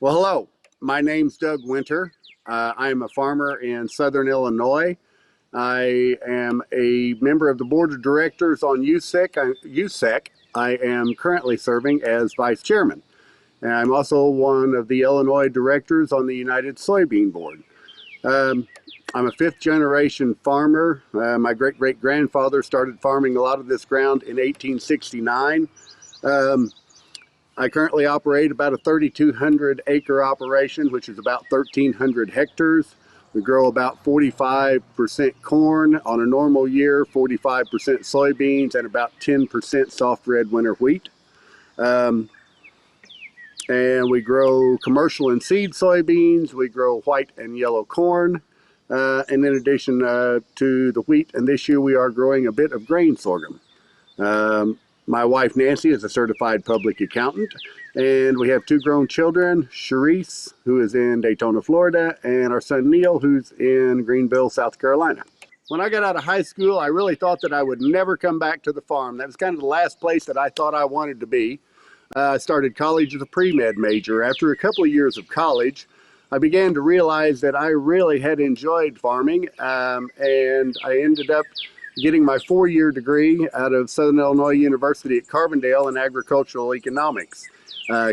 Well, hello. My name's Doug Winter. I'm a farmer in Southern Illinois. I am a member of the board of directors on USEC. I am currently serving as vice chairman. And I'm also one of the Illinois directors on the United Soybean Board. I'm a fifth generation farmer. My great-great-grandfather started farming a lot of this ground in 1869. I currently operate about a 3,200 acre operation, which is about 1,300 hectares. We grow about 45% corn on a normal year, 45% soybeans, and about 10% soft red winter wheat. And we grow commercial and seed soybeans. We grow white and yellow corn. And in addition to the wheat, and this year we are growing a bit of grain sorghum. My wife Nancy is a certified public accountant, and we have two grown children, Sharice, who is in Daytona, Florida, and our son Neil, who's in Greenville, South Carolina. When I got out of high school, I really thought that I would never come back to the farm. That was kind of the last place that I thought I wanted to be. I started college as a pre-med major. After a couple of years of college, I began to realize that I really had enjoyed farming, and I ended up getting my 4-year degree out of Southern Illinois University at Carbondale in agricultural economics.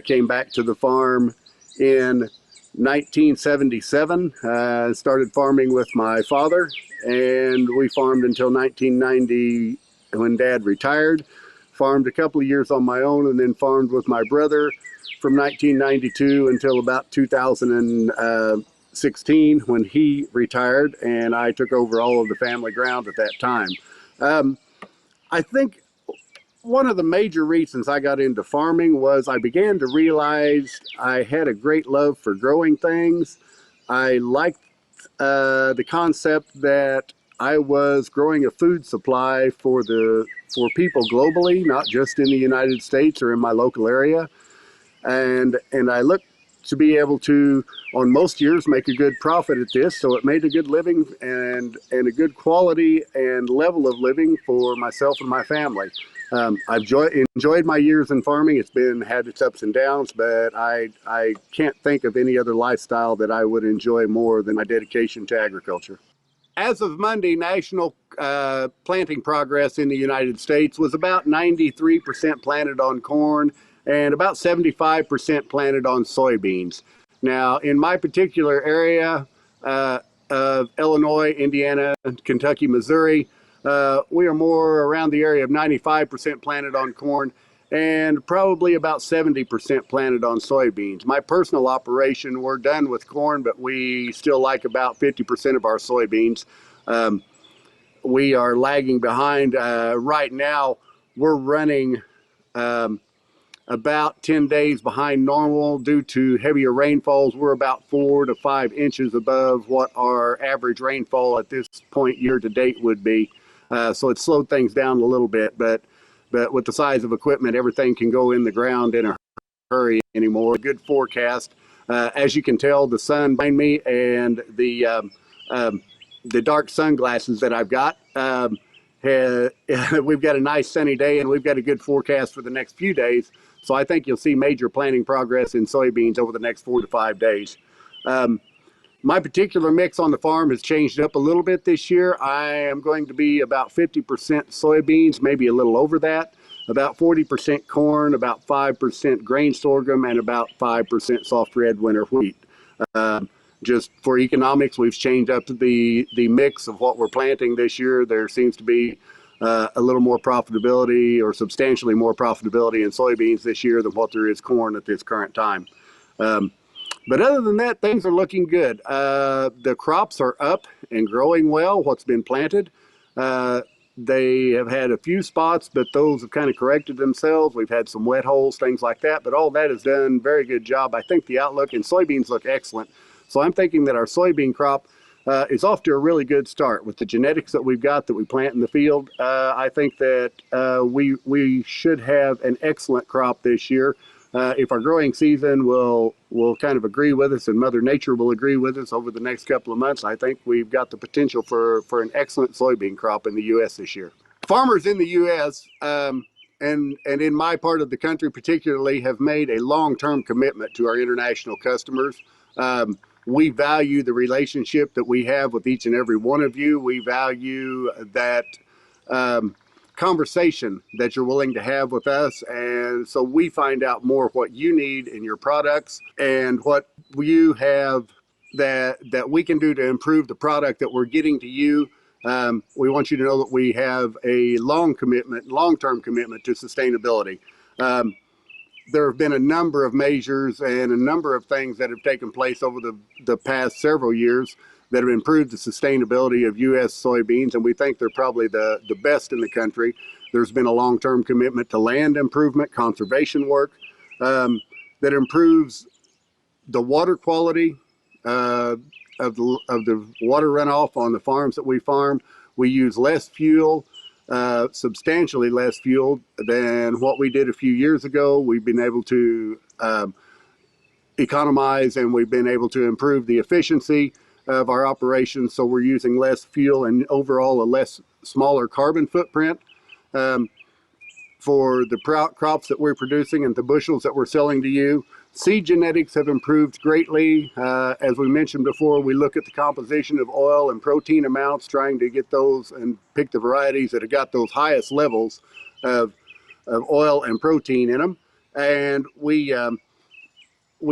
Came back to the farm in 1977, started farming with my father, and we farmed until 1990 when Dad retired. Farmed a couple of years on my own and then farmed with my brother from 1992 until about 2016 when he retired and I took over all of the family ground at that time. I think one of the major reasons I got into farming was I began to realize I had a great love for growing things. I liked the concept that I was growing a food supply for people globally, not just in the United States or in my local area. And I looked to be able to, on most years, make a good profit at this. So it made a good living and a good quality and level of living for myself and my family. I've enjoyed my years in farming. It's had its ups and downs, but I can't think of any other lifestyle that I would enjoy more than my dedication to agriculture. As of Monday, national planting progress in the United States was about 93% planted on corn and about 75% planted on soybeans. Now, in my particular area of Illinois, Indiana, Kentucky, Missouri, we are more around the area of 95% planted on corn and probably about 70% planted on soybeans. My personal operation, we're done with corn, but we still like about 50% of our soybeans. We are lagging behind. Right now, we're running about 10 days behind normal due to heavier rainfalls. We're about 4 to 5 inches above what our average rainfall at this point year to date would be. So it slowed things down a little bit, but with the size of equipment, everything can go in the ground in a hurry anymore. Good forecast. As you can tell, the sun behind me and the dark sunglasses that I've got, we've got a nice sunny day and we've got a good forecast for the next few days. So I think you'll see major planting progress in soybeans over the next 4 to 5 days. My particular mix on the farm has changed up a little bit this year. I am going to be about 50% soybeans, maybe a little over that, about 40% corn, about 5% grain sorghum, and about 5% soft red winter wheat. Just for economics, we've changed up the mix of what we're planting this year. There seems to be a little more profitability or substantially more profitability in soybeans this year than what there is corn at this current time. But other than that, things are looking good. The crops are up and growing well, what's been planted. They have had a few spots, but those have kind of corrected themselves. We've had some wet holes, things like that, but all that has done a very good job. I think the outlook in soybeans look excellent. So I'm thinking that our soybean crop is off to a really good start with the genetics that we've got that we plant in the field. I think that we should have an excellent crop this year. If our growing season will kind of agree with us and Mother Nature will agree with us over the next couple of months, I think we've got the potential for an excellent soybean crop in the U.S. this year. Farmers in the U.S., and in my part of the country particularly, have made a long-term commitment to our international customers. We value the relationship that we have with each and every one of you. We value that conversation that you're willing to have with us, and so we find out more what you need in your products and what you have that we can do to improve the product that we're getting to you. We want you to know that we have a long-term commitment to sustainability. There have been a number of measures and a number of things that have taken place over the past several years that have improved the sustainability of U.S. soybeans, and we think they're probably the best in the country. There's been a long-term commitment to land improvement, conservation work that improves the water quality of the water runoff on the farms that we farm. We use less fuel, substantially less fuel than what we did a few years ago. We've been able to economize, and we've been able to improve the efficiency of our operations, so we're using less fuel and overall a smaller carbon footprint for the crops that we're producing and the bushels that we're selling to you. Seed genetics have improved greatly. As we mentioned before, we look at the composition of oil and protein amounts, trying to get those and pick the varieties that have got those highest levels of oil and protein in them. And we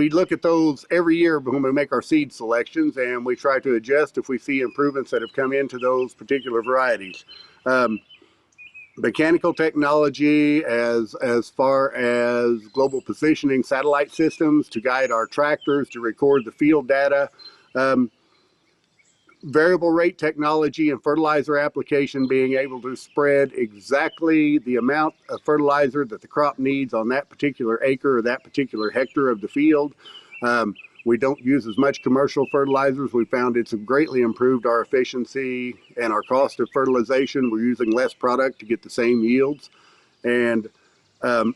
look at those every year when we make our seed selections, and we try to adjust if we see improvements that have come into those particular varieties. Mechanical technology as far as global positioning satellite systems to guide our tractors to record the field data. Variable rate technology and fertilizer application, being able to spread exactly the amount of fertilizer that the crop needs on that particular acre or that particular hectare of the field. We don't use as much commercial fertilizers. We found it's greatly improved our efficiency and our cost of fertilization. We're using less product to get the same yields. And one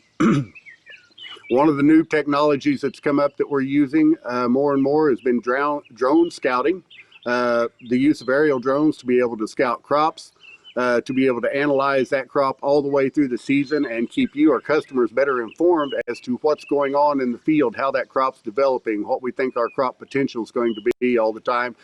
of the new technologies that's come up that we're using more and more has been drone scouting. The use of aerial drones to be able to scout crops, to be able to analyze that crop all the way through the season and keep you, our customers, better informed as to what's going on in the field, how that crop's developing, what we think our crop potential is going to be all the time.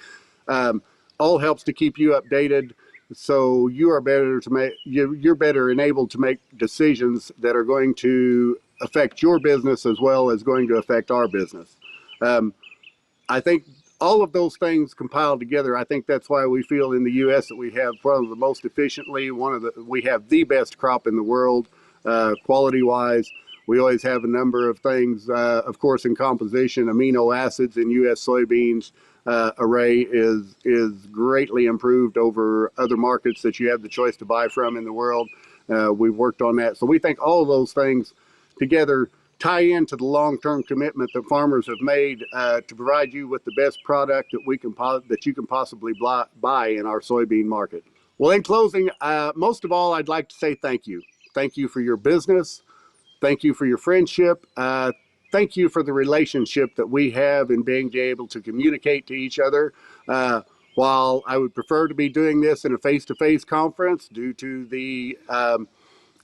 All helps to keep you updated, so you are better to make, you're better enabled to make decisions that are going to affect your business as well as going to affect our business. I think all of those things compiled together, I think that's why we feel in the U.S. that we have one of the most efficiently, we have the best crop in the world, quality-wise. We always have a number of things, of course, in composition. Amino acids in U.S. soybeans array is greatly improved over other markets that you have the choice to buy from in the world. We've worked on that. So we think all of those things together tie into the long-term commitment that farmers have made to provide you with the best product that you can possibly buy in our soybean market. Well, in closing, most of all, I'd like to say thank you. Thank you for your business. Thank you for your friendship. Thank you for the relationship that we have in being able to communicate to each other. While I would prefer to be doing this in a face-to-face conference due to the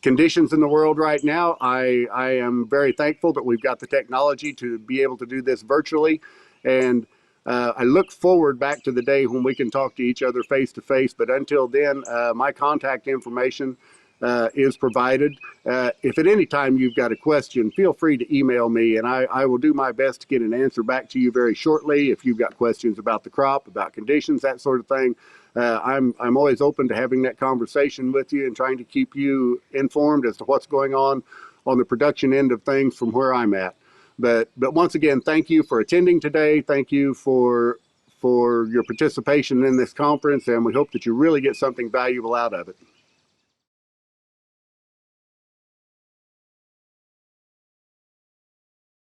conditions in the world right now, I am very thankful that we've got the technology to be able to do this virtually, and I look forward back to the day when we can talk to each other face to face. But until then, my contact information is provided. If at any time you've got a question, feel free to email me, and I will do my best to get an answer back to you very shortly. If you've got questions about the crop, about conditions, that sort of thing, I'm always open to having that conversation with you and trying to keep you informed as to what's going on the production end of things from where I'm at. But once again, thank you for attending today. Thank you for your participation in this conference, and we hope that you really get something valuable out of it.